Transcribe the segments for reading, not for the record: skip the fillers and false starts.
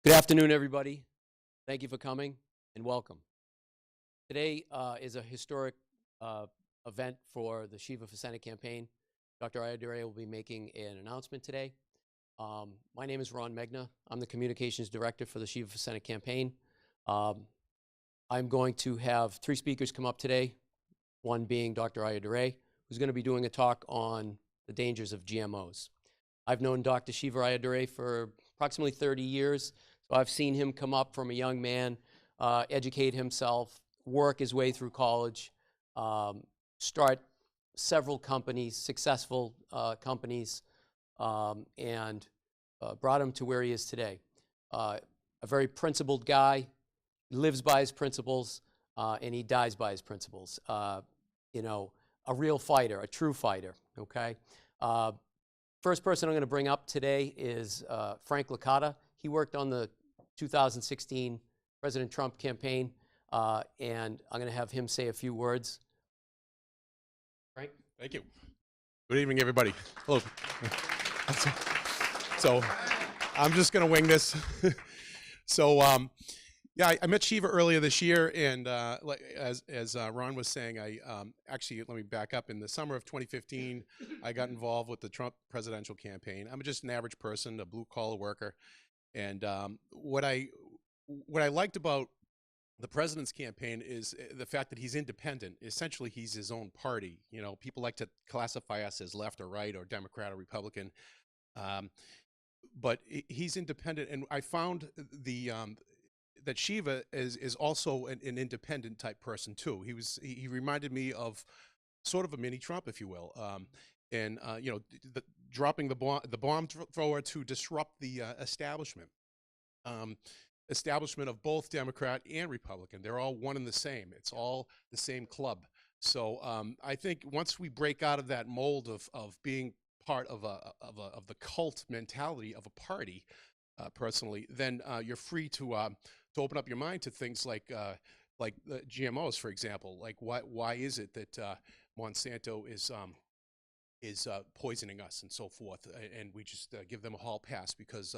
Good afternoon, everybody. Thank you for coming and welcome. Today is a historic event for the Shiva for Senate campaign. Dr. Ayyadurai will be making an announcement today. My name is Ron Megna. I'm the communications director for the Shiva for Senate campaign. I'm going to have three speakers come up today, one being Dr. Ayyadurai, who's going to be doing a talk on the dangers of GMOs. I've known Dr. Shiva Ayyadurai for approximately 30 years. So I've seen him come up from a young man, educate himself, work his way through college, start several companies, successful companies, and brought him to where he is today. A very principled guy, lives by his principles, and he dies by his principles. You know, a real fighter, a true fighter, okay? First person I'm going to bring up today is Frank Lacata. He worked on the 2016 President Trump campaign, and I'm going to have him say a few words. Frank? Thank you. Good evening, everybody. Hello. So I'm just going to wing this. Yeah, I met Shiva earlier this year, and as Ron was saying, actually, let me back up. In the summer of 2015, I got involved with the Trump presidential campaign. I'm just an average person, a blue-collar worker. And what I liked about the president's campaign is the fact that he's independent. Essentially, he's his own party. You know, people like to classify us as left or right or Democrat or Republican, but he's independent. And I found that Shiva is also an independent type person too. He reminded me of sort of a mini Trump, if you will. You know, dropping the bomb thrower to disrupt the establishment of both Democrat and Republican. They're all one and the same. It's all the same club. So I think once we break out of that mold of being part of the cult mentality of a party, personally, then you're free to open up your mind to things like GMOs, for example. Like why is it that Monsanto is poisoning us and so forth, and we just give them a hall pass because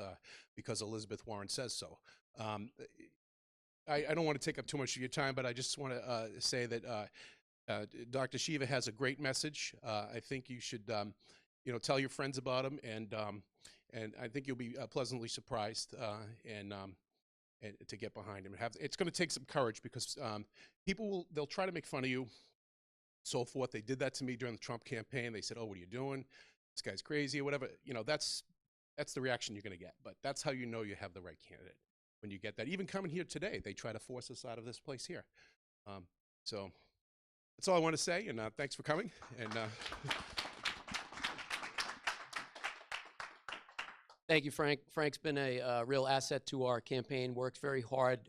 Elizabeth Warren says so. I don't want to take up too much of your time, but I just want to say that Dr. Shiva has a great message. I think you should you know, tell your friends about him, and I think you'll be pleasantly surprised and to get behind him. It's going to take some courage, because they'll try to make fun of you, so forth. They did that to me during the Trump campaign. They said, "Oh, what are you doing? This guy's crazy," or whatever. You know, that's the reaction you're going to get. But that's how you know you have the right candidate, when you get that. Even coming here today, they try to force us out of this place here. So that's all I want to say, and thanks for coming. And Thank you, Frank. Frank's been a real asset to our campaign, works very hard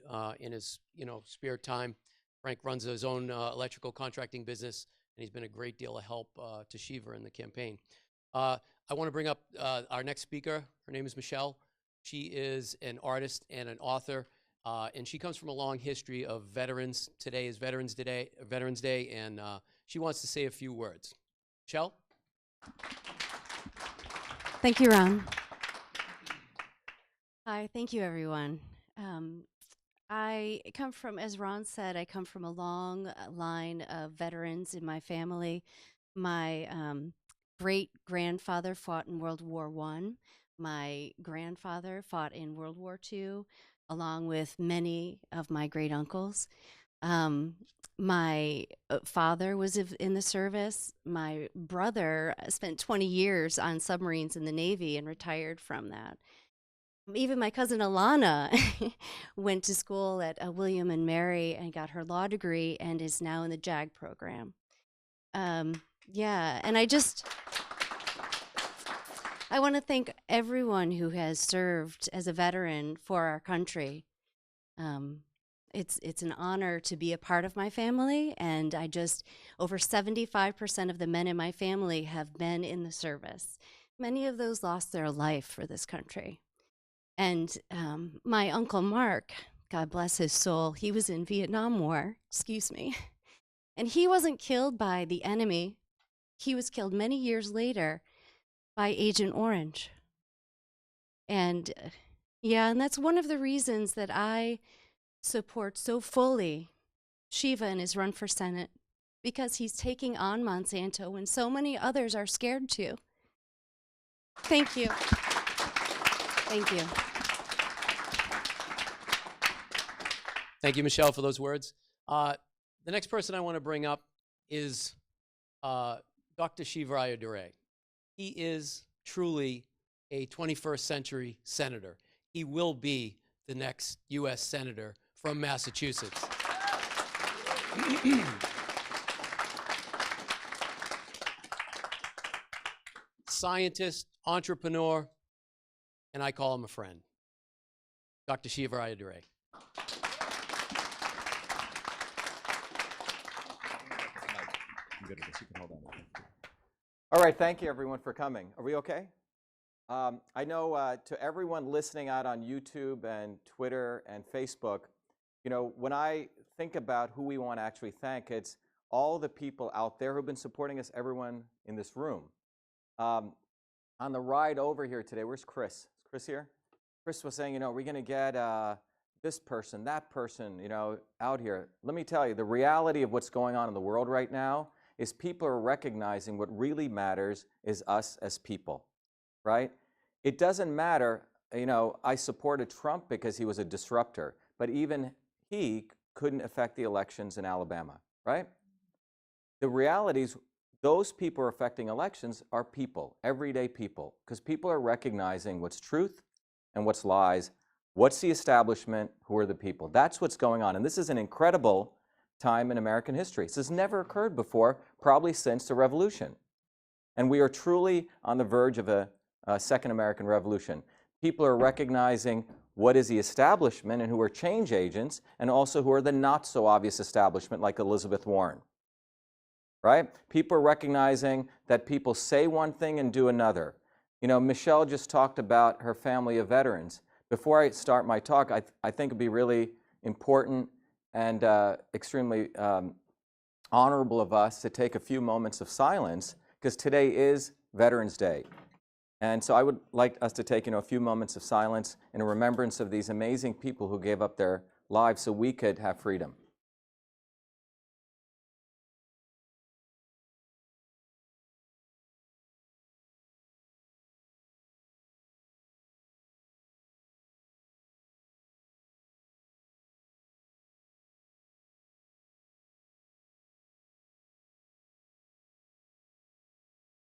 in his spare time. Frank runs his own electrical contracting business, and he's been a great deal of help to Shiva in the campaign. I want to bring up our next speaker. Her name is Michelle. She is an artist and an author, and she comes from a long history of veterans. Today is Veterans Day, and she wants to say a few words. Michelle? Thank you, Ron. Hi, thank you, everyone. I come from, as Ron said, I come from a long line of veterans in my family. My great-grandfather fought in World War I. My grandfather fought in World War II, along with many of my great-uncles. My father was in the service. My brother spent 20 years on submarines in the Navy and retired from that. Even my cousin Alana went to school at William and Mary and got her law degree and is now in the JAG program. Yeah, and I want to thank everyone who has served as a veteran for our country. It's an honor to be a part of my family, and over 75% of the men in my family have been in the service. Many of those lost their life for this country. And my Uncle Mark, God bless his soul, he was in Vietnam War, and he wasn't killed by the enemy. He was killed many years later by Agent Orange. And Yeah, and that's one of the reasons that I support so fully Shiva in his run for Senate, because he's taking on Monsanto when so many others are scared to. Thank you. Thank you. Thank you, Michelle, for those words. The next person I want to bring up is Dr. Shiva Ayyadurai. He is truly a 21st century senator. He will be the next U.S. senator from Massachusetts. Scientist, entrepreneur, and I call him a friend. Dr. Shiva Ayyadurai. All right, thank you everyone for coming. Are we okay? I know to everyone listening out on YouTube and Twitter and Facebook, you know, when I think about who we want to actually thank, it's all the people out there who've been supporting us, everyone in this room. On the ride over here today, where's Chris? Is Chris here? Chris was saying, you know, we're going to get this person, that person, you know, out here. Let me tell you, the reality of what's going on in the world right now is people are recognizing what really matters is us as people, right? It doesn't matter, you know, I supported Trump because he was a disruptor, but even he couldn't affect the elections in Alabama, right? The reality is those people affecting elections are people, everyday people, because people are recognizing what's truth and what's lies, what's the establishment, who are the people. That's what's going on, and this is an incredible time in American history. This has never occurred before, probably since the Revolution. And we are truly on the verge of a second American Revolution. People are recognizing what is the establishment and who are change agents, and also who are the not so obvious establishment like Elizabeth Warren. Right? People are recognizing that people say one thing and do another. You know, Michelle just talked about her family of veterans. Before I start my talk, I think it'd be really important and extremely honorable of us to take a few moments of silence, because today is Veterans Day. And so I would like us to take, you know, a few moments of silence in remembrance of these amazing people who gave up their lives so we could have freedom.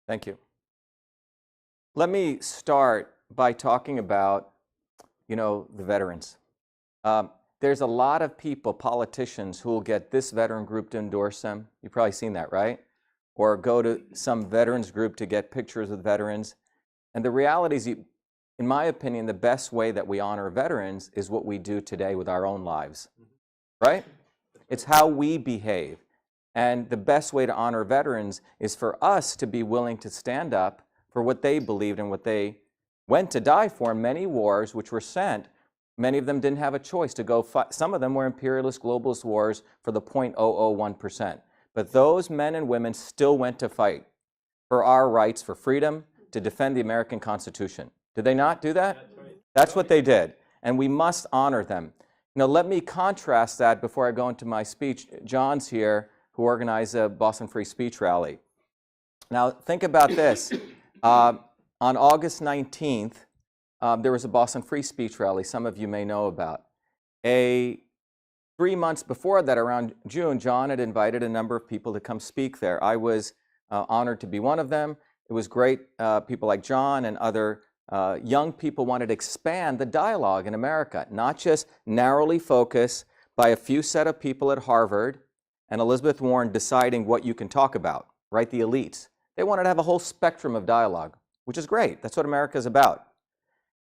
Thank you. Let me start by talking about, you know, the veterans. There's a lot of people, politicians, who will get this veteran group to endorse them. You've probably seen that, right? Or go to some veterans group to get pictures with veterans. And the reality is, in my opinion, the best way that we honor veterans is what we do today with our own lives, right? It's how we behave. And the best way to honor veterans is for us to be willing to stand up for what they believed and what they went to die for. Many wars which were sent, many of them didn't have a choice to go fight. Some of them were imperialist, globalist wars for the 0.001%. But those men and women still went to fight for our rights, for freedom, to defend the American Constitution. Did they not do that? That's right. That's what they did. And we must honor them. Now, let me contrast that before I go into my speech. John's here, who organized a Boston Free Speech rally. Now, think about this. On August 19th, there was a Boston Free Speech rally some of you may know about. 3 months before that, around June, John had invited a number of people to come speak there. I was honored to be one of them. It was great. People like John and other young people wanted to expand the dialogue in America, not just narrowly focus by a few set of people at Harvard and Elizabeth Warren deciding what you can talk about, right? The elites. They wanted to have a whole spectrum of dialogue, which is great. That's what America is about.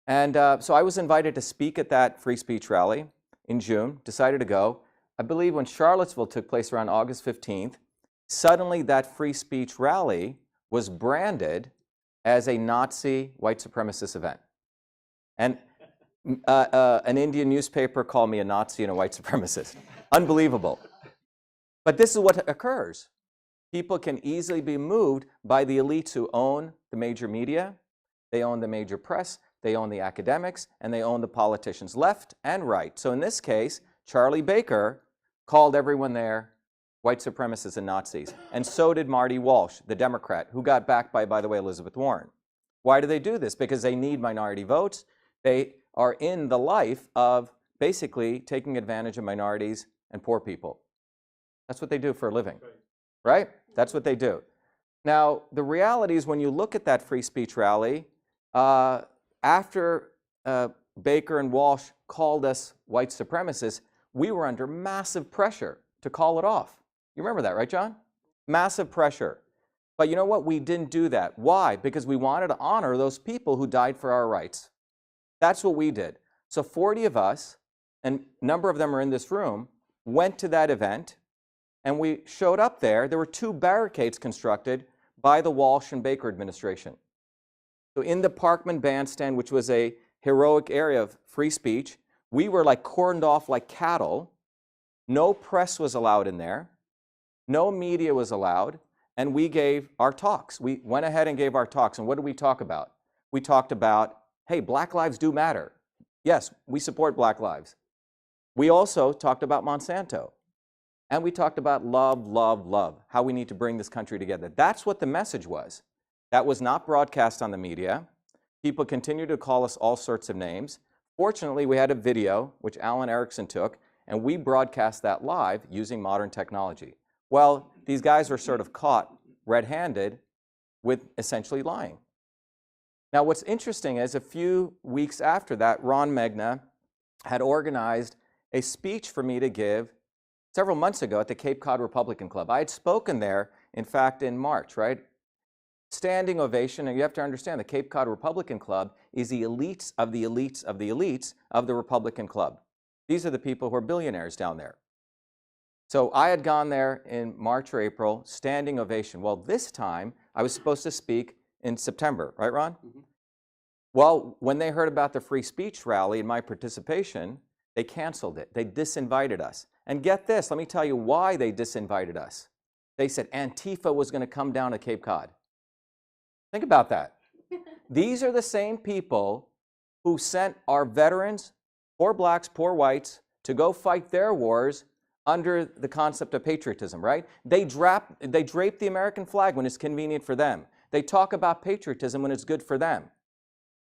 And so I was invited to speak at that free speech rally in June, decided to go. I believe when Charlottesville took place around August 15th, suddenly that free speech rally was branded as a Nazi white supremacist event. And an Indian newspaper called me a Nazi and a white supremacist. Unbelievable. But this is what occurs. People can easily be moved by the elites who own the major media, they own the major press, they own the academics, and they own the politicians, left and right. So in this case, Charlie Baker called everyone there white supremacists and Nazis. And so did Marty Walsh, the Democrat, who got backed by the way, Elizabeth Warren. Why do they do this? Because they need minority votes. They are in the life of basically taking advantage of minorities and poor people. That's what they do for a living, right? That's what they do. Now, the reality is when you look at that free speech rally, after Baker and Walsh called us white supremacists, we were under massive pressure to call it off. You remember that, right, John? Massive pressure. But you know what? We didn't do that. Why? Because we wanted to honor those people who died for our rights. That's what we did. So 40 of us, and a number of them are in this room, went to that event, and we showed up there. There were 2 barricades constructed by the Walsh and Baker administration. So in the Parkman Bandstand, which was a heroic area of free speech, we were like cordoned off like cattle. No press was allowed in there. No media was allowed. And we gave our talks. We went ahead and gave our talks. And what did we talk about? We talked about, hey, black lives do matter. Yes, we support black lives. We also talked about Monsanto. And we talked about love, love, love, how we need to bring this country together. That's what the message was. That was not broadcast on the media. People continued to call us all sorts of names. Fortunately, we had a video, which Alan Erickson took, and we broadcast that live using modern technology. Well, these guys were sort of caught red-handed with essentially lying. Now, what's interesting is a few weeks after that, Ron Megna had organized a speech for me to give several months ago at the Cape Cod Republican Club. I had spoken there, in fact, in March, right? Standing ovation, and you have to understand the Cape Cod Republican Club is the elites of the elites of the elites of the Republican Club. These are the people who are billionaires down there. So I had gone there in March or April, standing ovation. Well, this time I was supposed to speak in September, right, Ron? Mm-hmm. Well, when they heard about the free speech rally and my participation, they canceled it. They disinvited us. And get this, let me tell you why they disinvited us. They said Antifa was going to come down to Cape Cod. Think about that. These are the same people who sent our veterans, poor blacks, poor whites, to go fight their wars under the concept of patriotism, right? They drape the American flag when it's convenient for them. They talk about patriotism when it's good for them.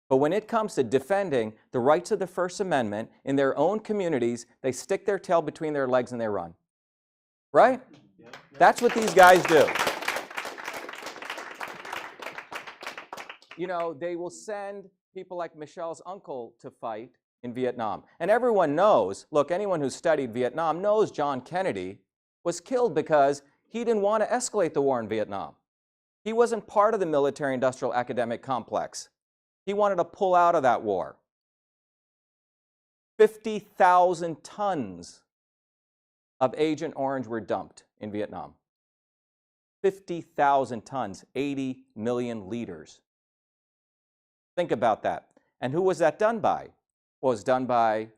But when it comes to defending the rights of the First Amendment in their own communities, they stick their tail between their legs and they run. Right? That's what these guys do. You know, they will send people like Michelle's uncle to fight in Vietnam. And everyone knows, look, anyone who's studied Vietnam knows John Kennedy was killed because he didn't want to escalate the war in Vietnam. He wasn't part of the military-industrial academic complex. He wanted to pull out of that war. 50,000 tons of Agent Orange were dumped in Vietnam. 50,000 tons, 80 million liters. Think about that. And who was that done by? Well, it was done by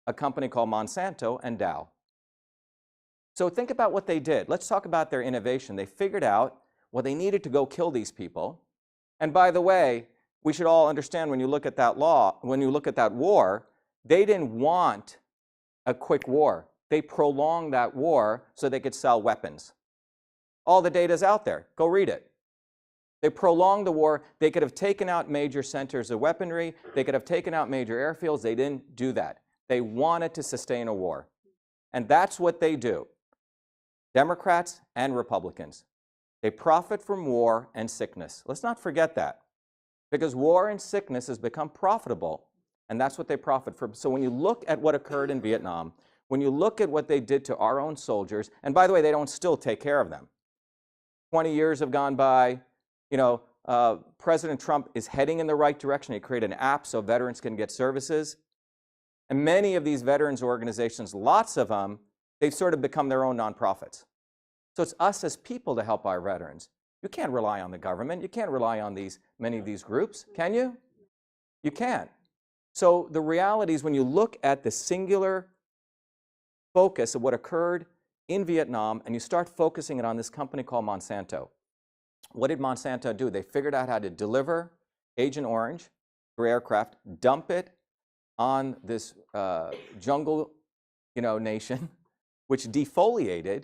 a company called Monsanto and Dow. So think about what they did. Let's talk about their innovation. They figured out, well, they needed to go kill these people. And by the way, we should all understand when you look at that war, they didn't want a quick war. They prolonged that war so they could sell weapons. All the data's out there. Go read it. They prolonged the war. They could have taken out major centers of weaponry. They could have taken out major airfields. They didn't do that. They wanted to sustain a war. And that's what they do. Democrats and Republicans. They profit from war and sickness. Let's not forget that. Because war and sickness has become profitable, and that's what they profit from. So when you look at what occurred in Vietnam, when you look at what they did to our own soldiers, and by the way, they don't still take care of them. 20 years have gone by. You know, President Trump is heading in the right direction. He created an app so veterans can get services. And many of these veterans organizations, lots of them, they've sort of become their own nonprofits. So it's us as people to help our veterans. You can't rely on the government. You can't rely on many of these groups, can you? You can't. So the reality is when you look at the singular focus of what occurred in Vietnam and you start focusing it on this company called Monsanto, what did Monsanto do? They figured out how to deliver Agent Orange through aircraft, dump it on this jungle, nation, which defoliated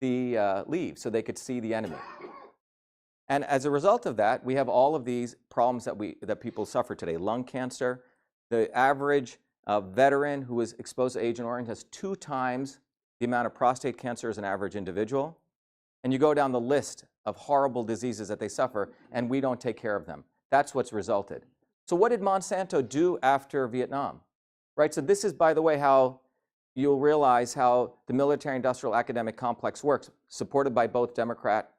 the leaves so they could see the enemy. And as a result of that, we have all of these problems that people suffer today. Lung cancer. The average veteran who is exposed to Agent Orange has 2 times the amount of prostate cancer as an average individual. And you go down the list of horrible diseases that they suffer, and we don't take care of them. That's what's resulted. So what did Monsanto do after Vietnam? Right? So this is, by the way, how you'll realize how the military-industrial academic complex works, supported by both Democrat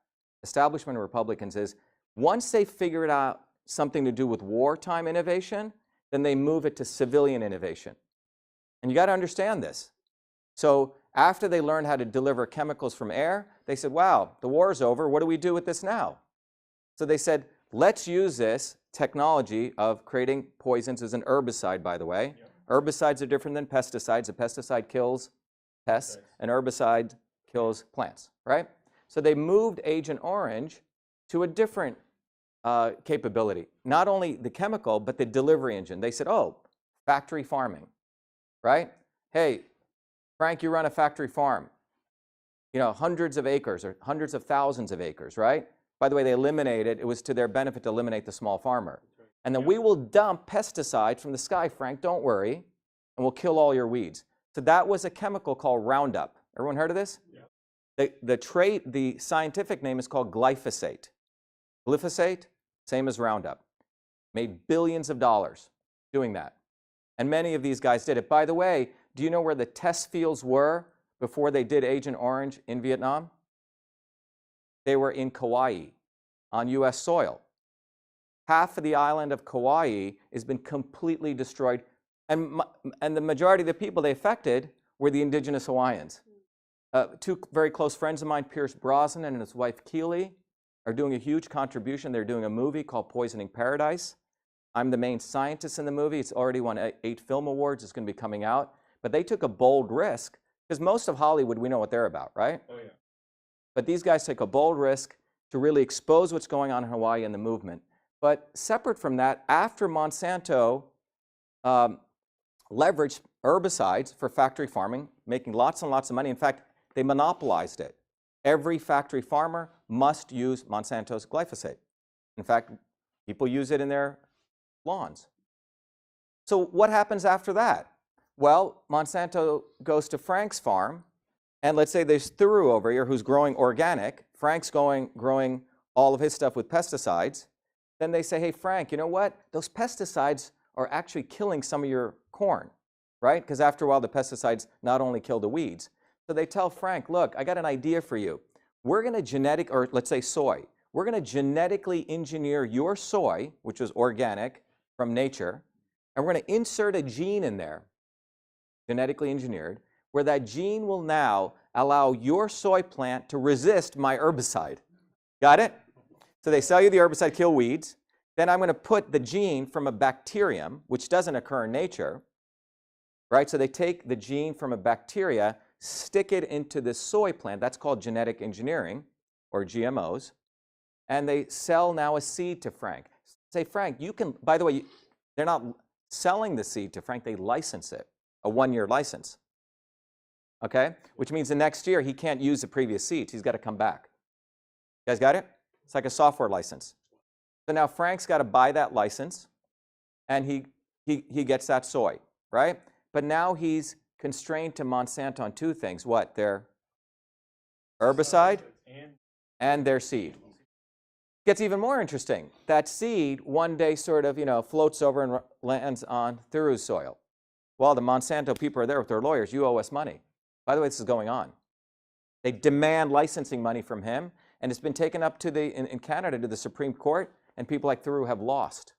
establishment and Republicans, is once they figure out something to do with wartime innovation, then they move it to civilian innovation. And you got to understand this. So after they learned how to deliver chemicals from air, they said, wow, the war's over. What do we do with this now? So they said, let's use this technology of creating poisons as an herbicide, by the way. Yep. Herbicides are different than pesticides. A pesticide kills pests. An herbicide kills plants, right? So they moved Agent Orange to a different capability. Not only the chemical, but the delivery engine. They said, oh, factory farming, right? Hey, Frank, you run a factory farm. Hundreds of acres or hundreds of thousands of acres, right? By the way, they eliminated, it was to their benefit to eliminate the small farmer. And then we will dump pesticides from the sky, Frank, don't worry, and we'll kill all your weeds. So that was a chemical called Roundup. Everyone heard of this? Yeah. The scientific name is called glyphosate. Glyphosate, same as Roundup. Made billions of dollars doing that. And many of these guys did it. By the way, do you know where the test fields were before they did Agent Orange in Vietnam? They were in Kauai, on U.S. soil. Half of the island of Kauai has been completely destroyed. And the majority of the people they affected were the indigenous Hawaiians. 2 very close friends of mine, Pierce Brosnan and his wife Keely, are doing a huge contribution. They're doing a movie called Poisoning Paradise. I'm the main scientist in the movie. It's already won 8 film awards. It's going to be coming out. But they took a bold risk, because most of Hollywood, we know what they're about, right? Oh, yeah. But these guys take a bold risk to really expose what's going on in Hawaii and the movement. But separate from that, after Monsanto leveraged herbicides for factory farming, making lots and lots of money. In fact, they monopolized it. Every factory farmer must use Monsanto's glyphosate. In fact, people use it in their lawns. So what happens after that? Well, Monsanto goes to Frank's farm, and let's say there's Thuru over here who's growing organic. Frank's growing all of his stuff with pesticides. Then they say, hey, Frank, you know what? Those pesticides are actually killing some of your corn, right? Because after a while, the pesticides not only kill the weeds. So they tell Frank, look, I got an idea for you. We're going to or let's say soy. We're going to genetically engineer your soy, which was organic from nature, and we're going to insert a gene in there, genetically engineered, where that gene will now allow your soy plant to resist my herbicide. Got it? So they sell you the herbicide, kill weeds. Then I'm going to put the gene from a bacterium, which doesn't occur in nature, right? So they take the gene from a bacteria, stick it into the soy plant. That's called genetic engineering, or GMOs. And they sell now a seed to Frank. Say, Frank, you can, by the way, they're not selling the seed to Frank, they license it, a 1-year license. Okay? Which means the next year he can't use the previous seeds. He's got to come back. You guys got it? It's like a software license. So now Frank's got to buy that license, and he gets that soy, right? But now he's constrained to Monsanto on 2 things. What? Their herbicide and their seed. Gets even more interesting. That seed one day sort of, floats over and lands on Thuru's soil. Well, the Monsanto people are there with their lawyers. You owe us money. By the way, this is going on. They demand licensing money from him, and it's been taken up to in Canada to the Supreme Court, and people like Thuru have lost.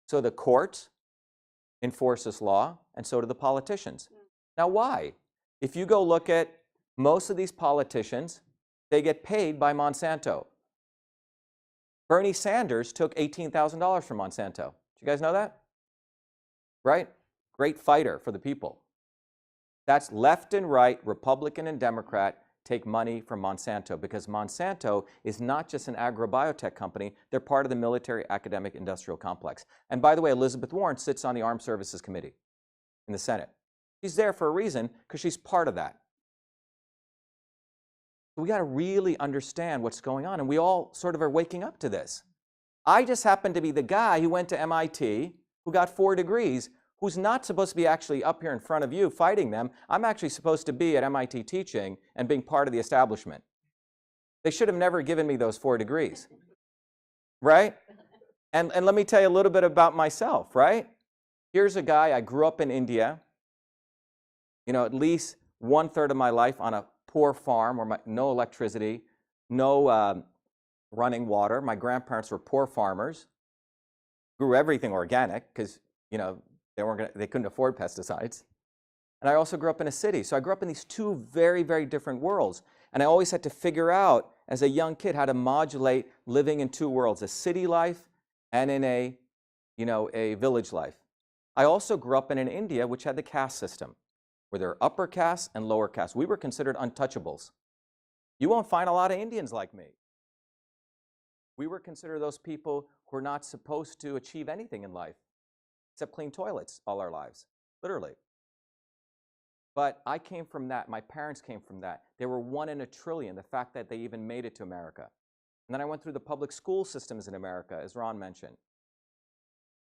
So the court enforces law, and so do the politicians. Now, why? If you go look at most of these politicians, they get paid by Monsanto. Bernie Sanders took $18,000 from Monsanto. Do you guys know that? Right? Great fighter for the people. That's left and right, Republican and Democrat, take money from Monsanto, because Monsanto is not just an agrobiotech company, they're part of the military academic industrial complex. And by the way, Elizabeth Warren sits on the Armed Services Committee in the Senate. She's there for a reason, because she's part of that. So we got to really understand what's going on, and we all sort of are waking up to this. I just happen to be the guy who went to MIT, who got 4 degrees, who's not supposed to be actually up here in front of you fighting them. I'm actually supposed to be at MIT teaching and being part of the establishment. They should have never given me those 4 degrees, right? And let me tell you a little bit about myself, right? Here's a guy, I grew up in India, you know, at least 1/3 of my life on a poor farm where no electricity, no running water. My grandparents were poor farmers, grew everything organic because, you know, they couldn't afford pesticides. And I also grew up in a city. So I grew up in these 2 very, very different worlds. And I always had to figure out, as a young kid, how to modulate living in 2 worlds, a city life and in a, you know, a village life. I also grew up in India, which had the caste system, where there are upper castes and lower castes. We were considered untouchables. You won't find a lot of Indians like me. We were considered those people who are not supposed to achieve anything in life, except clean toilets all our lives, literally. But I came from that. My parents came from that. They were 1 in a trillion, the fact that they even made it to America. And then I went through the public school systems in America, as Ron mentioned.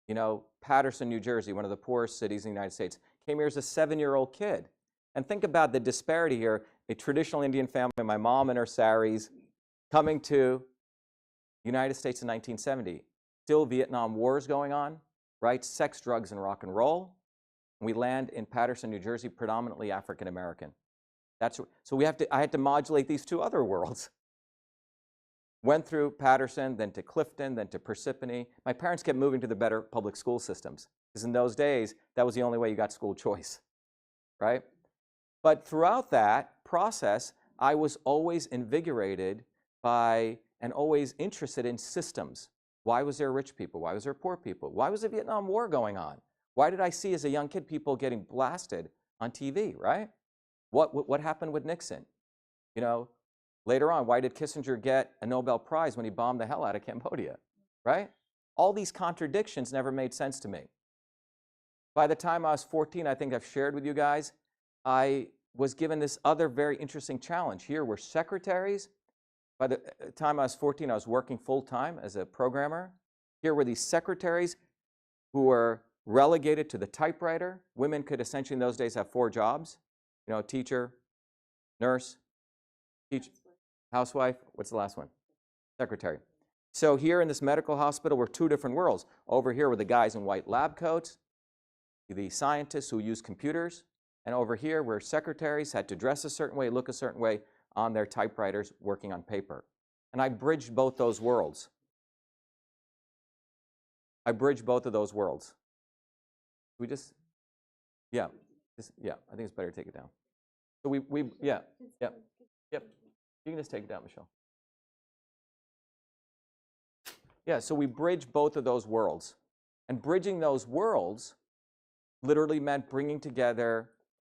You know, Paterson, New Jersey, one of the poorest cities in the United States, came here as a 7-year-old kid. And think about the disparity here. A traditional Indian family, my mom in her saris, coming to the United States in 1970. Still Vietnam Wars going on, right? Sex, drugs, and rock and roll. And we land in Paterson, New Jersey, predominantly African American. So I had to modulate these 2 other worlds. Went through Paterson, then to Clifton, then to Parsippany. My parents kept moving to the better public school systems, because in those days, that was the only way you got school choice, right? But throughout that process, I was always invigorated by and always interested in systems. Why was there rich people? Why was there poor people? Why was the Vietnam War going on? Why did I see as a young kid people getting blasted on TV, right? What happened with Nixon? You know, later on, why did Kissinger get a Nobel Prize when he bombed the hell out of Cambodia, right? All these contradictions never made sense to me. By the time I was 14, I think I've shared with you guys, I was given this other very interesting challenge. Here were secretaries. By the time I was 14, I was working full-time as a programmer. Here were these secretaries who were relegated to the typewriter. Women could essentially in those days have 4 jobs. You know, teacher, nurse, housewife. What's the last one? Secretary. So here in this medical hospital were 2 different worlds. Over here were the guys in white lab coats, the scientists who use computers. And over here were secretaries, had to dress a certain way, look a certain way on their typewriters, working on paper. And I bridged both those worlds. I bridged both of those worlds. I think it's better to take it down. So yep. You can just take it down, Michelle. Yeah, so we bridged both of those worlds. And bridging those worlds literally meant bringing together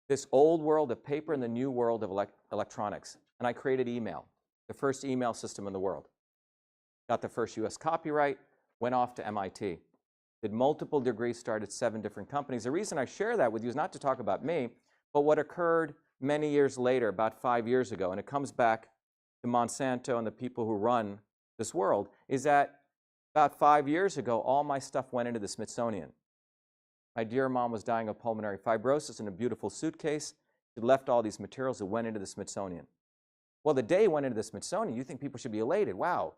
this old world of paper and the new world of electronics. And I created email, the first email system in the world. Got the first US copyright, went off to MIT. Did multiple degrees, started 7 different companies. The reason I share that with you is not to talk about me, but what occurred many years later, about 5 years ago, and it comes back to Monsanto and the people who run this world, is that about 5 years ago, all my stuff went into the Smithsonian. My dear mom was dying of pulmonary fibrosis in a beautiful suitcase. She left all these materials that went into the Smithsonian. Well, the day it went into the Smithsonian, you think people should be elated. Wow,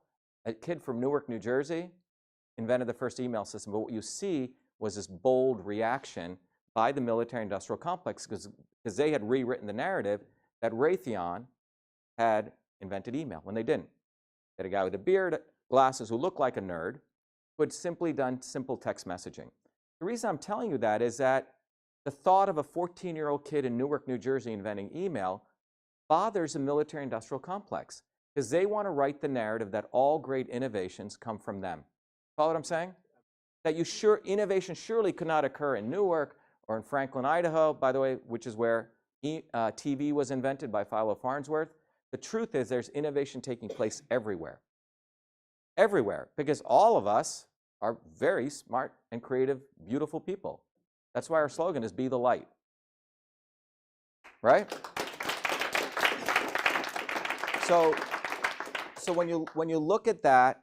a kid from Newark, New Jersey invented the first email system. But what you see was this bold reaction by the military-industrial complex because they had rewritten the narrative that Raytheon had invented email when they didn't. They had a guy with a beard, glasses, who looked like a nerd, who had simply done simple text messaging. The reason I'm telling you that is that the thought of a 14-year-old kid in Newark, New Jersey inventing email bothers the military-industrial complex because they want to write the narrative that all great innovations come from them. Follow what I'm saying? That innovation surely could not occur in Newark or in Franklin, Idaho, by the way, which is where TV was invented by Philo Farnsworth. The truth is there's innovation taking place everywhere. Everywhere, because all of us are very smart and creative, beautiful people. That's why our slogan is "Be the Light." Right? So when you look at that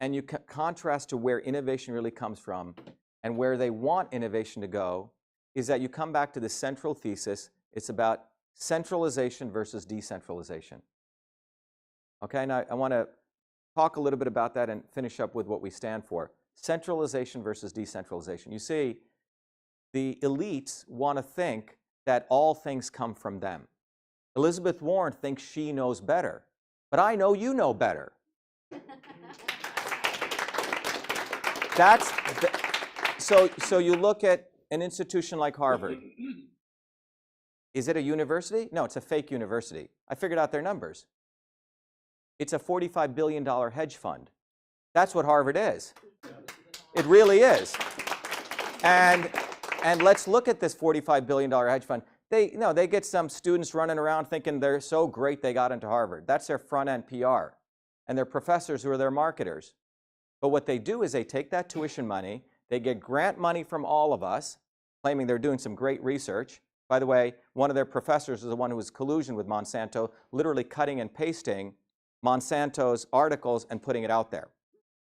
and you contrast to where innovation really comes from and where they want innovation to go, is that you come back to the central thesis. It's about centralization versus decentralization. Okay, now I want to talk a little bit about that and finish up with what we stand for. Centralization versus decentralization. You see, the elites want to think that all things come from them. Elizabeth Warren thinks she knows better, but I know you know better. So you look at an institution like Harvard. Is it a university? No, it's a fake university. I figured out their numbers. It's a $45 billion hedge fund. That's what Harvard is. It really is. And let's look at this $45 billion hedge fund. They get some students running around thinking they're so great they got into Harvard. That's their front-end PR. And their professors who are their marketers. But what they do is they take that tuition money, they get grant money from all of us, claiming they're doing some great research. By the way, one of their professors is the one who was collusion with Monsanto, literally cutting and pasting Monsanto's articles and putting it out there.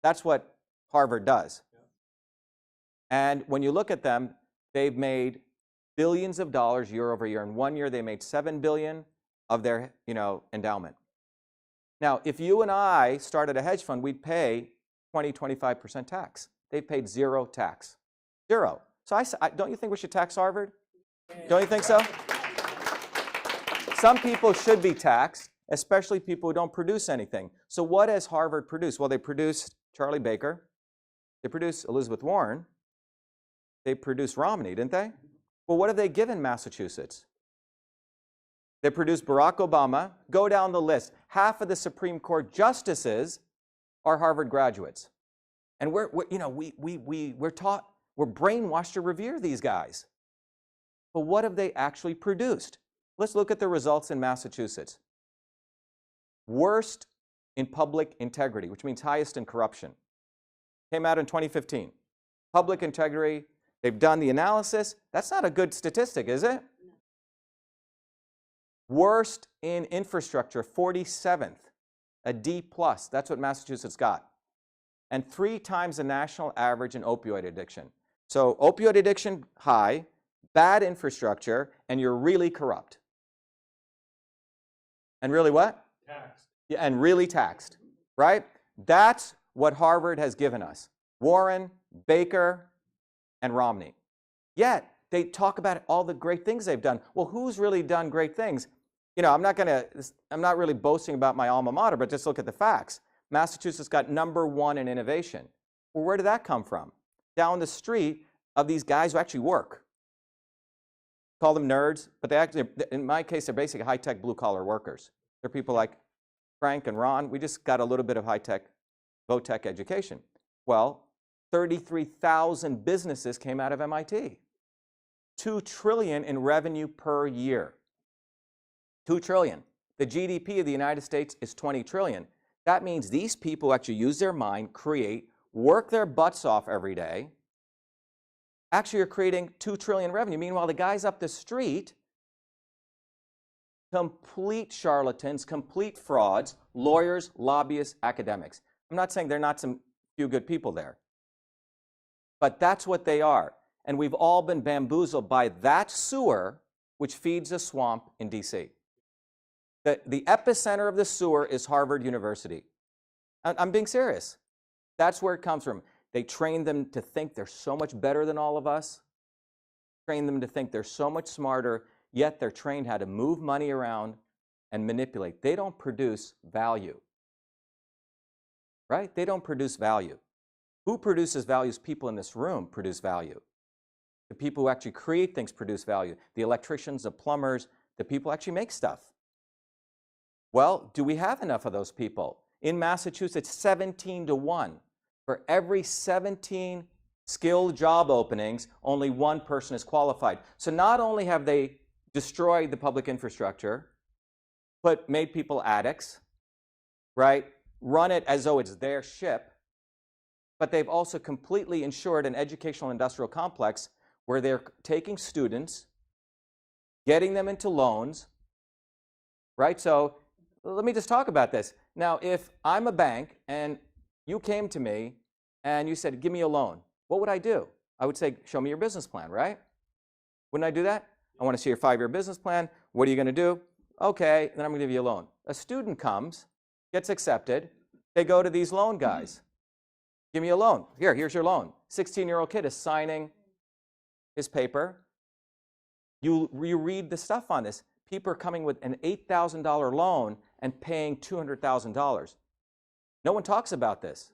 That's what Harvard does. And when you look at them, they've made billions of dollars year over year. In 1 year, they made $7 billion of their endowment. Now, if you and I started a hedge fund, we'd pay 20–25% tax. They paid zero tax. Zero. So don't you think we should tax Harvard? Don't you think so? Some people should be taxed, especially people who don't produce anything. So what has Harvard produced? Well, they produced Charlie Baker. They produced Elizabeth Warren. They produced Romney, didn't they? Well, what have they given Massachusetts? They produced Barack Obama. Go down the list. Half of the Supreme Court justices are Harvard graduates. And we're taught, we're brainwashed to revere these guys. But what have they actually produced? Let's look at the results in Massachusetts. Worst in public integrity, which means highest in corruption. Came out in 2015. Public integrity, they've done the analysis. That's not a good statistic, is it? Worst in infrastructure, 47th, a D+. That's what Massachusetts got. And 3 times the national average in opioid addiction. So opioid addiction, high, bad infrastructure, and you're really corrupt. And really what? Taxed. Yeah, and really taxed, right? That's what Harvard has given us. Warren, Baker, and Romney. Yet, they talk about all the great things they've done. Well, who's really done great things? I'm not really boasting about my alma mater, but just look at the facts. Massachusetts got #1 in innovation. Well, where did that come from? Down the street of these guys who actually work. Call them nerds, but they actually, in my case, they're basically high-tech blue-collar workers. They're people like Frank and Ron. We just got a little bit of high-tech, vo-tech education. Well, 33,000 businesses came out of MIT. $2 trillion in revenue per year. $2 trillion. The GDP of the United States is $20 trillion. That means these people actually use their mind, create, work their butts off every day, actually are creating $2 trillion revenue. Meanwhile, the guys up the street, complete charlatans, complete frauds, lawyers, lobbyists, academics. I'm not saying there are not some few good people there, but that's what they are. And we've all been bamboozled by that sewer which feeds a swamp in DC. The epicenter of the sewer is Harvard University. I'm being serious. That's where it comes from. They train them to think they're so much better than all of us, train them to think they're so much smarter, yet they're trained how to move money around and manipulate. They don't produce value, right? They don't produce value. Who produces values? People in this room produce value. The people who actually create things produce value. The electricians, the plumbers, the people who actually make stuff. Well, do we have enough of those people? In Massachusetts, 17-1. For every 17 skilled job openings, only 1 person is qualified. So not only have they destroyed the public infrastructure, made people addicts, right? Run it as though it's their ship, but they've also completely insured an educational industrial complex where they're taking students, getting them into loans, right? So let me just talk about this. Now, if I'm a bank and you came to me and you said, give me a loan, what would I do? I would say, show me your business plan, right? Wouldn't I do that? I want to see your 5-year business plan. What are you going to do? Okay, then I'm going to give you a loan. A student comes, gets accepted. They go to these loan guys. Give me a loan. Here's your loan. 16-year-old kid is signing his paper. You read the stuff on this. People are coming with an $8,000 loan and paying $200,000. No one talks about this.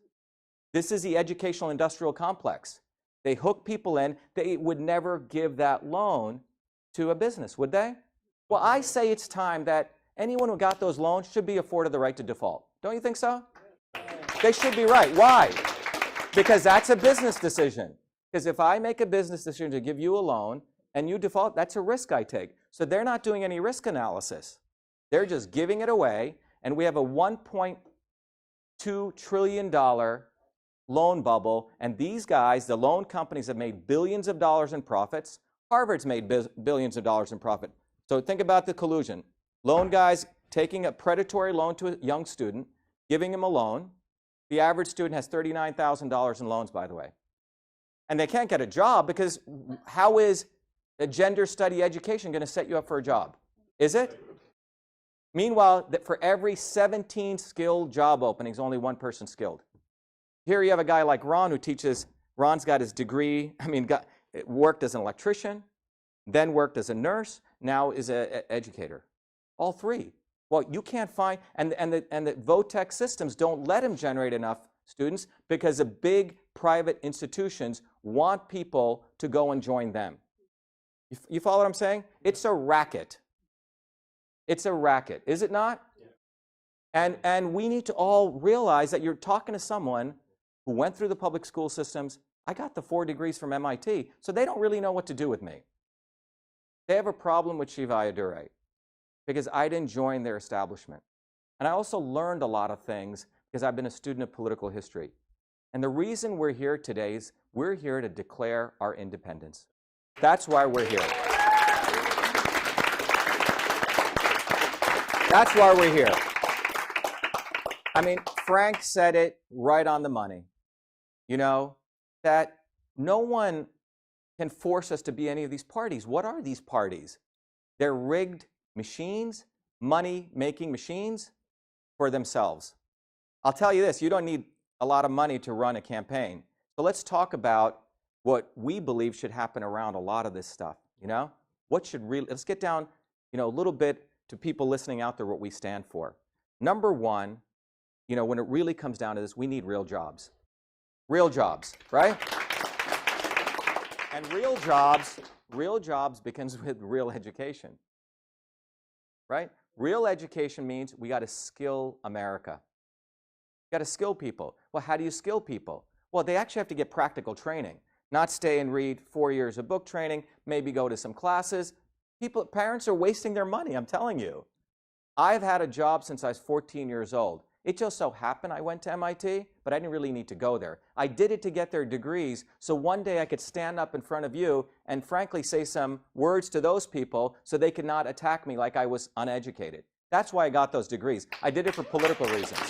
This is the educational industrial complex. They hook people in. They would never give that loan to a business, would they? Well, I say it's time that anyone who got those loans should be afforded the right to default. Don't you think so? They should be right. Why? Because that's a business decision. Because if I make a business decision to give you a loan and you default, that's a risk I take. So they're not doing any risk analysis. They're just giving it away, and we have a $1.2 trillion loan bubble, and these guys, the loan companies, have made billions of dollars in profits. Harvard's made billions of dollars in profit. So think about the collusion. Loan guys taking a predatory loan to a young student, giving him a loan. The average student has $39,000 in loans, by the way. And they can't get a job because how is a gender study education going to set you up for a job? Is it? Meanwhile, for every 17 skilled job openings, only one person skilled. Here you have a guy like Ron who teaches. Ron's got his degree, worked as an electrician, then worked as a nurse, now is an educator. All three. Well, you can't find, and the VOTEC systems don't let him generate enough students because the big private institutions want people to go and join them. You follow what I'm saying? It's a racket. It's a racket, is it not? Yeah. And we need to all realize that you're talking to someone who went through the public school systems. I got the 4 degrees from MIT, so they don't really know what to do with me. They have a problem with Shiva Ayyadurai because I didn't join their establishment. And I also learned a lot of things because I've been a student of political history. And the reason we're here today is we're here to declare our independence. That's why we're here. That's why we're here. Frank said it right on the money. That no one can force us to be any of these parties. What are these parties? They're rigged machines, money-making machines for themselves. I'll tell you this, you don't need a lot of money to run a campaign. So let's talk about what we believe should happen around a lot of this stuff. Let's get down, a little bit to people listening out there what we stand for. Number one, when it really comes down to this, we need real jobs. Real jobs, right? And real jobs begins with real education, right? Real education means we got to skill America. Got to skill people. Well, how do you skill people? Well, they actually have to get practical training, not stay and read 4 years of book training, maybe go to some classes. Parents are wasting their money, I'm telling you. I've had a job since I was 14 years old. It just so happened I went to MIT, but I didn't really need to go there. I did it to get their degrees, so one day I could stand up in front of you and frankly say some words to those people so they could not attack me like I was uneducated. That's why I got those degrees. I did it for political reasons.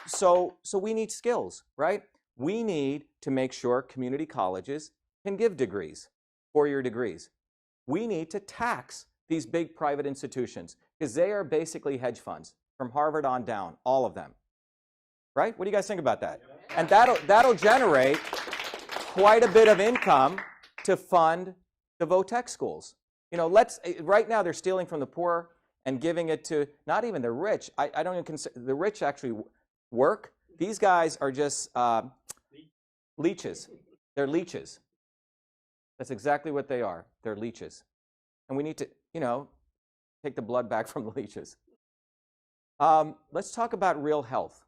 So we need skills, right? We need to make sure community colleges can give degrees, 4-year degrees. We need to tax these big private institutions because they are basically hedge funds from Harvard on down, all of them. Right? What do you guys think about that? And that'll generate quite a bit of income to fund the VOTEC schools. Right now they're stealing from the poor and giving it to not even the rich. I don't even consider the rich actually work. These guys are just leeches. They're leeches. That's exactly what they are. They're leeches. And we need to, take the blood back from the leeches. Let's talk about real health.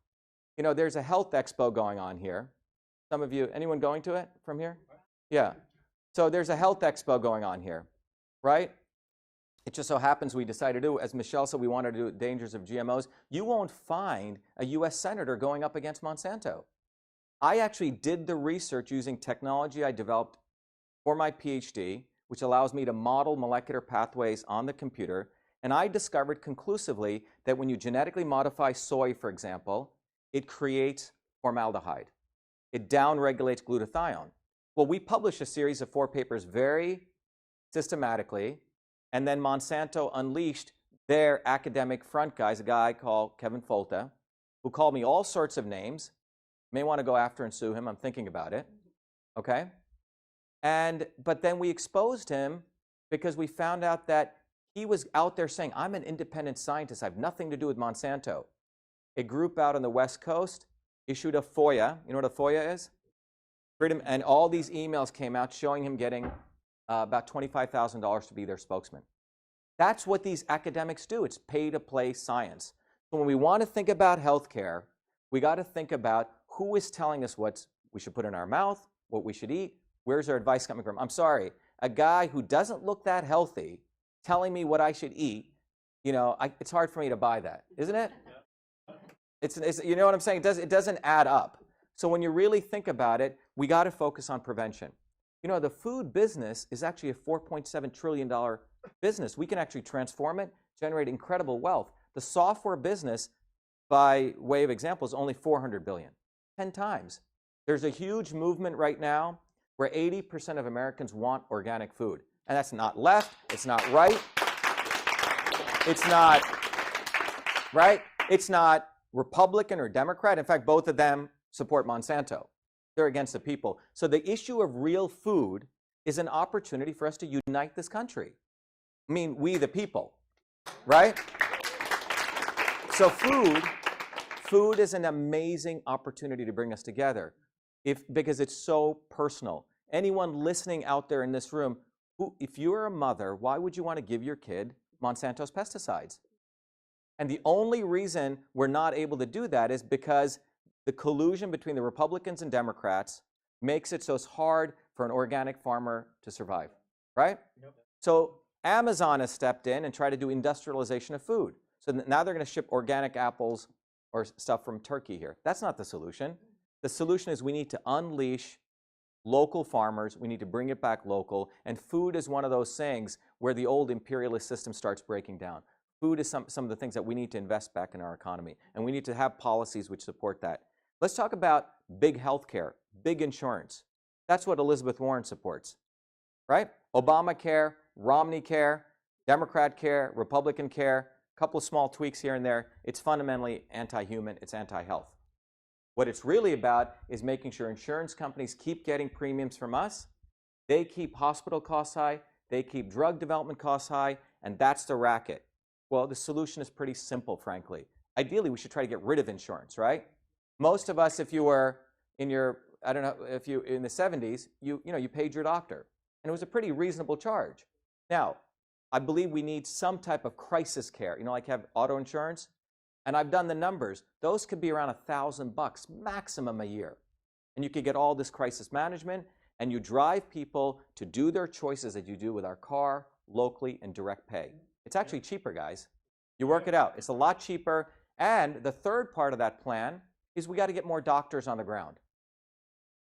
There's a health expo going on here. Some of you, anyone going to it from here? Yeah. So there's a health expo going on here, right? It just so happens we decided to do, as Michelle said, we wanted to do dangers of GMOs. You won't find a US senator going up against Monsanto. I actually did the research using technology I developed for my PhD, which allows me to model molecular pathways on the computer. And I discovered conclusively that when you genetically modify soy, for example, it creates formaldehyde. It downregulates glutathione. Well, we published a series of 4 papers very systematically, and then Monsanto unleashed their academic front guys, a guy called Kevin Folta, who called me all sorts of names. May want to go after and sue him. I'm thinking about it. Okay? But then we exposed him because we found out that he was out there saying, I'm an independent scientist. I have nothing to do with Monsanto. A group out on the West Coast issued a FOIA. You know what a FOIA is? Freedom, and all these emails came out showing him getting about $25,000 to be their spokesman. That's what these academics do. It's pay-to-play science. So when we want to think about healthcare, we got to think about who is telling us what we should put in our mouth, what we should eat, where's our advice coming from. I'm sorry, a guy who doesn't look that healthy telling me what I should eat, you know, it's hard for me to buy that, isn't it? It's you know what I'm saying? It doesn't add up. So when you really think about it, we got to focus on prevention. You know, the food business is actually a $4.7 trillion business. We can actually transform it, generate incredible wealth. The software business, by way of example, is only $400 billion, 10 times. There's a huge movement right now where 80% of Americans want organic food. And that's not left, it's not right, it's not, right? It's not Republican or Democrat. In fact, both of them support Monsanto. They're against the people. So the issue of real food is an opportunity for us to unite this country. I mean, we the people, right? So food is an amazing opportunity to bring us together because it's so personal. Anyone listening out there in this room, if you're a mother, why would you want to give your kid Monsanto's pesticides? And the only reason we're not able to do that is because the collusion between the Republicans and Democrats makes it so it's hard for an organic farmer to survive, right? Yep. So Amazon has stepped in and tried to do industrialization of food. So now they're going to ship organic apples or stuff from Turkey here. That's not the solution. The solution is we need to unleash local farmers. We need to bring it back local. And food is one of those things where the old imperialist system starts breaking down. Food is some of the things that we need to invest back in our economy. And we need to have policies which support that. Let's talk about big healthcare, big insurance. That's what Elizabeth Warren supports, right? Obamacare, Romney care, Democrat care, Republican care, a couple of small tweaks here and there. It's fundamentally anti-human, it's anti-health. What it's really about is making sure insurance companies keep getting premiums from us. They keep hospital costs high, they keep drug development costs high, and that's the racket. Well, the solution is pretty simple, frankly. Ideally, we should try to get rid of insurance, right? Most of us, if you were in your, I don't know, if you in the 70s, you paid your doctor, and it was a pretty reasonable charge. Now, I believe we need some type of crisis care, like have auto insurance, and I've done the numbers. Those could be around $1,000 maximum a year, and you could get all this crisis management, and you drive people to do their choices that you do with our car, locally, and direct pay. It's actually cheaper, guys. You work it out. It's a lot cheaper, and the third part of that plan is we got to get more doctors on the ground.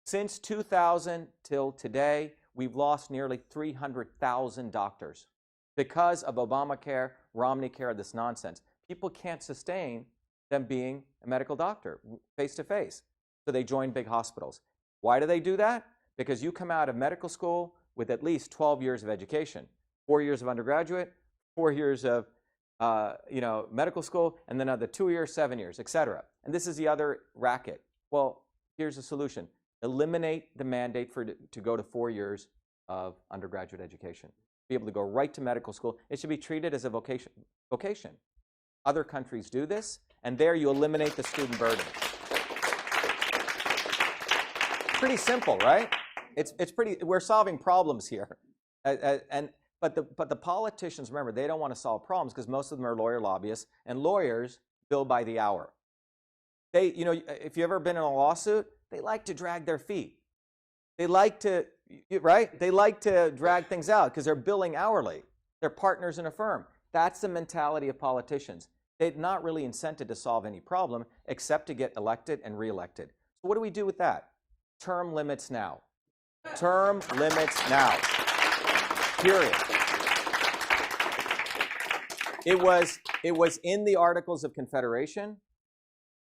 Since 2000 till today, we've lost nearly 300,000 doctors because of Obamacare, Romney care, this nonsense. People can't sustain them being a medical doctor face-to-face, so they join big hospitals. Why do they do that? Because you come out of medical school with at least 12 years of education, 4 years of undergraduate, 4 years of medical school, and then another 2 years, 7 years, etc. And this is the other racket. Well, here's the solution. Eliminate the mandate to go to 4 years of undergraduate education. Be able to go right to medical school. It should be treated as a vocation. Other countries do this, and there you eliminate the student burden. Pretty simple, right? It's pretty. We're solving problems here, But the politicians, remember, they don't want to solve problems because most of them are lawyer lobbyists, and lawyers bill by the hour. If you've ever been in a lawsuit, they like to drag their feet. They like to, right? They like to drag things out because they're billing hourly. They're partners in a firm. That's the mentality of politicians. They're not really incented to solve any problem except to get elected and reelected. So what do we do with that? Term limits now. Term limits now. Period. It was in the Articles of Confederation,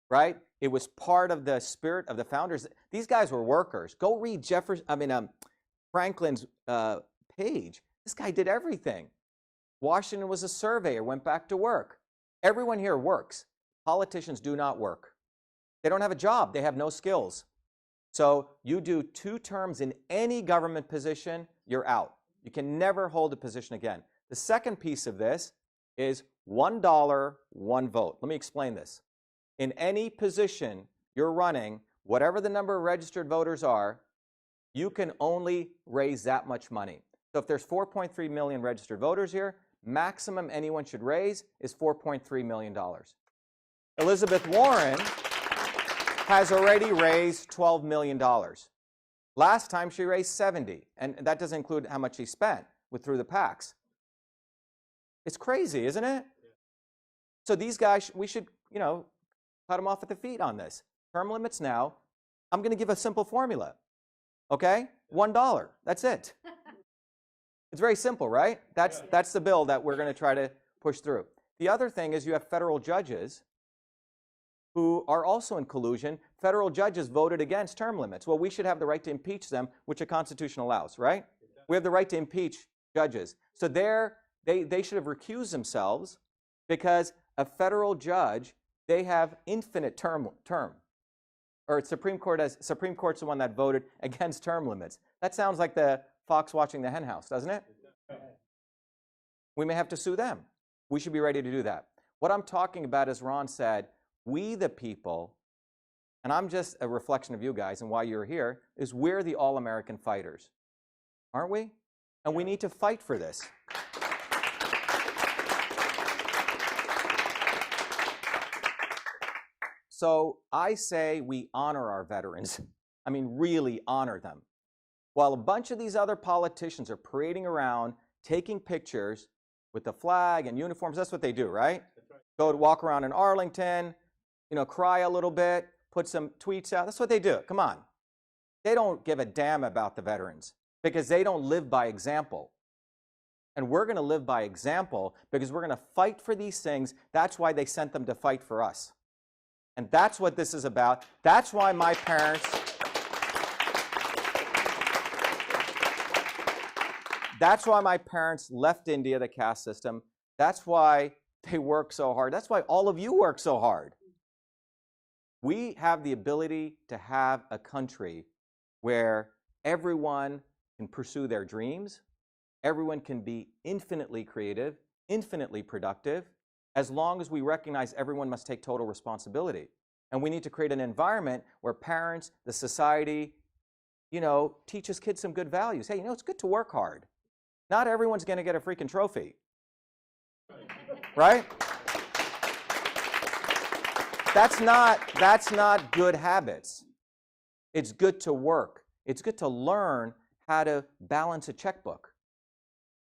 right? It was part of the spirit of the founders. These guys were workers. Go read Franklin's page. This guy did everything. Washington was a surveyor, went back to work. Everyone here works. Politicians do not work. They don't have a job. They have no skills. So you do 2 terms in any government position, you're out. You can never hold a position again. The second piece of this is $1, 1 vote. Let me explain this. In any position you're running, whatever the number of registered voters are, you can only raise that much money. So if there's 4.3 million registered voters here, maximum anyone should raise is $4.3 million. Elizabeth Warren has already raised $12 million. Last time she raised 70, and that doesn't include how much she spent through the PACs. It's crazy, isn't it? So these guys, we should, cut them off at the feet on this. Term limits now. I'm going to give a simple formula. Okay? $1. That's it. It's very simple, right? That's the bill that we're going to try to push through. The other thing is you have federal judges who are also in collusion. Federal judges voted against term limits. Well, we should have the right to impeach them, which the Constitution allows, right? We have the right to impeach judges. So they should have recused themselves because a federal judge, they have infinite term. Or Supreme Court's the one that voted against term limits. That sounds like the fox watching the hen house, doesn't it? We may have to sue them. We should be ready to do that. What I'm talking about, as Ron said, we the people, and I'm just a reflection of you guys and why you're here, is we're the all-American fighters. Aren't we? And we need to fight for this. So I say we honor our veterans. I mean, really honor them. While a bunch of these other politicians are parading around, taking pictures with the flag and uniforms, that's what they do, right? Go to walk around in Arlington, cry a little bit, put some tweets out. That's what they do. Come on. They don't give a damn about the veterans because they don't live by example. And we're going to live by example because we're going to fight for these things. That's why they sent them to fight for us. And that's what this is about. That's why my parents left India, the caste system. That's why they work so hard. That's why all of you work so hard. We have the ability to have a country where everyone can pursue their dreams, everyone can be infinitely creative, infinitely productive, as long as we recognize everyone must take total responsibility. And we need to create an environment where parents, the society, teaches kids some good values. Hey, it's good to work hard. Not everyone's going to get a freaking trophy. Right? That's not good habits. It's good to work. It's good to learn how to balance a checkbook.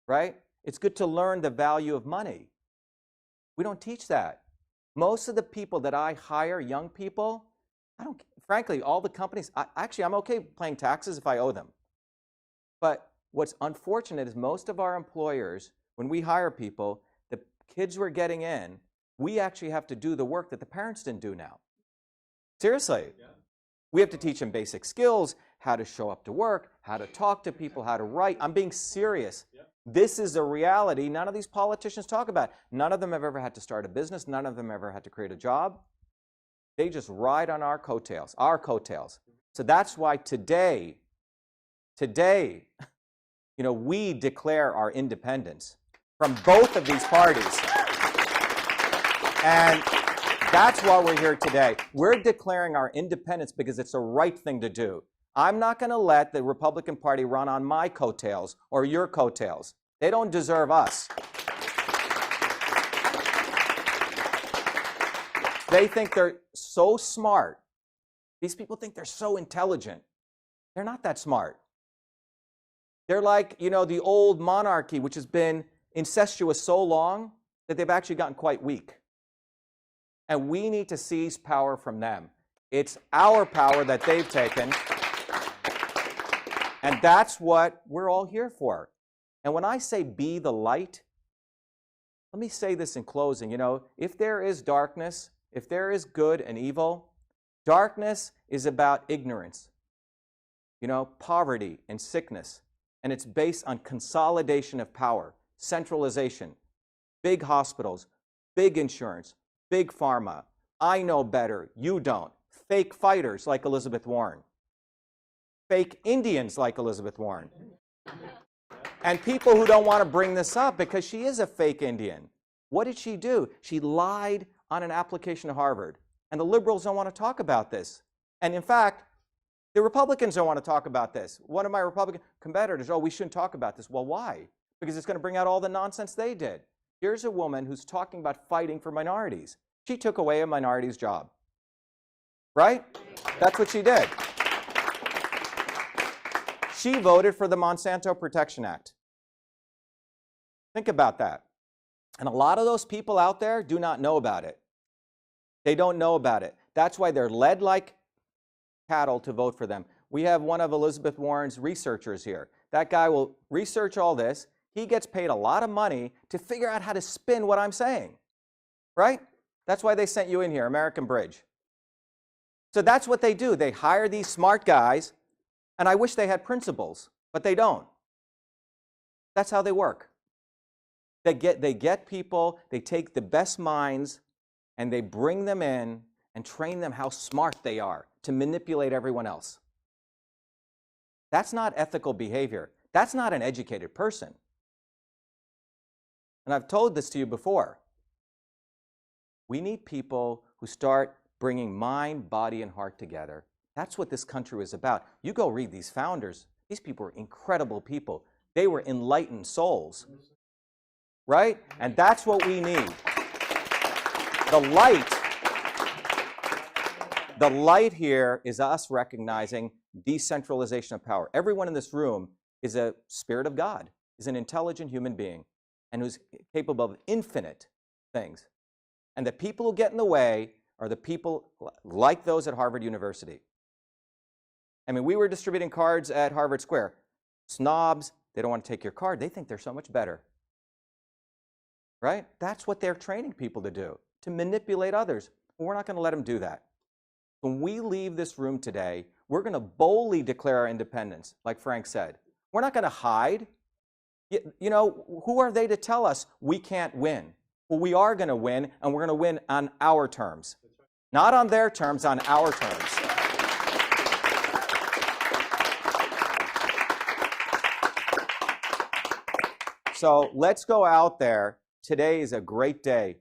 Right? It's good to learn the value of money. We don't teach that. Most of the people that I hire, young people, frankly, all the companies, I'm okay paying taxes if I owe them. But what's unfortunate is most of our employers, when we hire people, the kids we're getting in, we actually have to do the work that the parents didn't do now. Seriously. Yeah. We have to teach them basic skills, how to show up to work, how to talk to people, how to write. I'm being serious. Yeah. This is a reality none of these politicians talk about. None of them have ever had to start a business. None of them ever had to create a job. They just ride on our coattails. So that's why today, we declare our independence from both of these parties. And that's why we're here today. We're declaring our independence because it's the right thing to do. I'm not going to let the Republican Party run on my coattails or your coattails. They don't deserve us. They think they're so smart. These people think they're so intelligent. They're not that smart. They're like, the old monarchy, which has been incestuous so long that they've actually gotten quite weak. And we need to seize power from them. It's our power that they've taken. And that's what we're all here for. And when I say be the light, let me say this in closing. You know, if there is darkness, if there is good and evil, darkness is about ignorance, you know, poverty and sickness. And it's based on consolidation of power, centralization, big hospitals, big insurance, big pharma. I know better, you don't. Fake fighters like Elizabeth Warren. Fake Indians like Elizabeth Warren. And people who don't want to bring this up because she is a fake Indian. What did she do? She lied on an application to Harvard. And the liberals don't want to talk about this. And in fact, the Republicans don't want to talk about this. One of my Republican competitors, oh, we shouldn't talk about this. Well, why? Because it's going to bring out all the nonsense they did. Here's a woman who's talking about fighting for minorities. She took away a minority's job. Right? That's what she did. She voted for the Monsanto Protection Act. Think about that. And a lot of those people out there do not know about it. They don't know about it. That's why they're led like cattle to vote for them. We have one of Elizabeth Warren's researchers here. That guy will research all this. He gets paid a lot of money to figure out how to spin what I'm saying. Right? That's why they sent you in here, American Bridge. So that's what they do. They hire these smart guys, and I wish they had principles, but they don't. That's how they work. They get people, they take the best minds, and they bring them in and train them how smart they are to manipulate everyone else. That's not ethical behavior. That's not an educated person. And I've told this to you before. We need people who start bringing mind, body, and heart together. That's what this country is about. You go read these founders. These people were incredible people. They were enlightened souls. Right? And that's what we need. The light here is us recognizing decentralization of power. Everyone in this room is a spirit of God, is an intelligent human being, and who's capable of infinite things. And the people who get in the way are the people like those at Harvard University. I mean, we were distributing cards at Harvard Square. Snobs, they don't want to take your card. They think they're so much better. Right? That's what they're training people to do, to manipulate others. But we're not going to let them do that. When we leave this room today, we're going to boldly declare our independence, like Frank said. We're not going to hide. You know, who are they to tell us we can't win? Well, we are going to win, and we're going to win on our terms. Not on their terms, on our terms. So let's go out there. Today is a great day.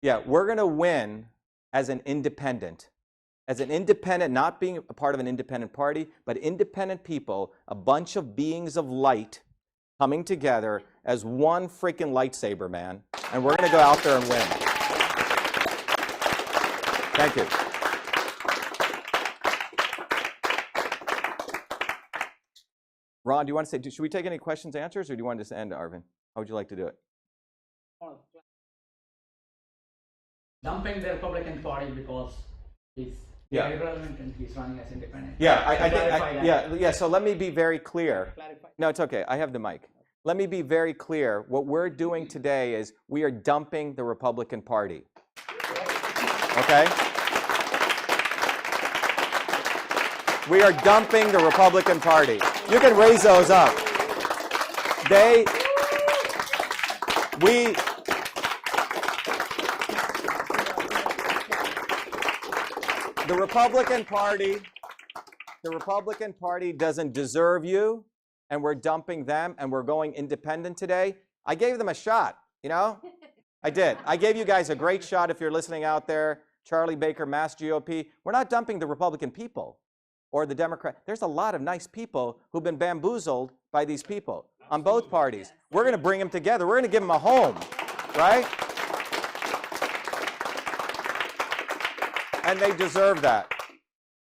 Yeah, we're going to win as an independent. As an independent, not being a part of an independent party, but independent people, a bunch of beings of light coming together as one freaking lightsaber, man. And we're going to go out there and win. Thank you. Ron, do you want to say, should we take any questions, answers, or do you want to just end, Arvind? How would you like to do it? Dumping the Republican Party because he's irrelevant and he's running as independent. Yeah. So let me be very clear. No, it's okay. I have the mic. Let me be very clear. What we're doing today is we are dumping the Republican Party. Okay? We are dumping the Republican Party. You can raise those up. The Republican Party doesn't deserve you, and we're dumping them, and we're going independent today. I gave them a shot, you know? I did. I gave you guys a great shot if you're listening out there. Charlie Baker, Mass GOP. We're not dumping the Republican people or the Democrat. There's a lot of nice people who've been bamboozled by these people on both parties. We're going to bring them together. We're going to give them a home, right? And they deserve that.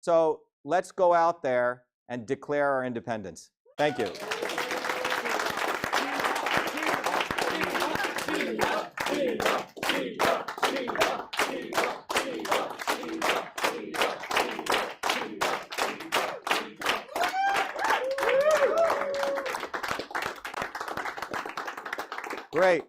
So let's go out there and declare our independence. Thank you. Great.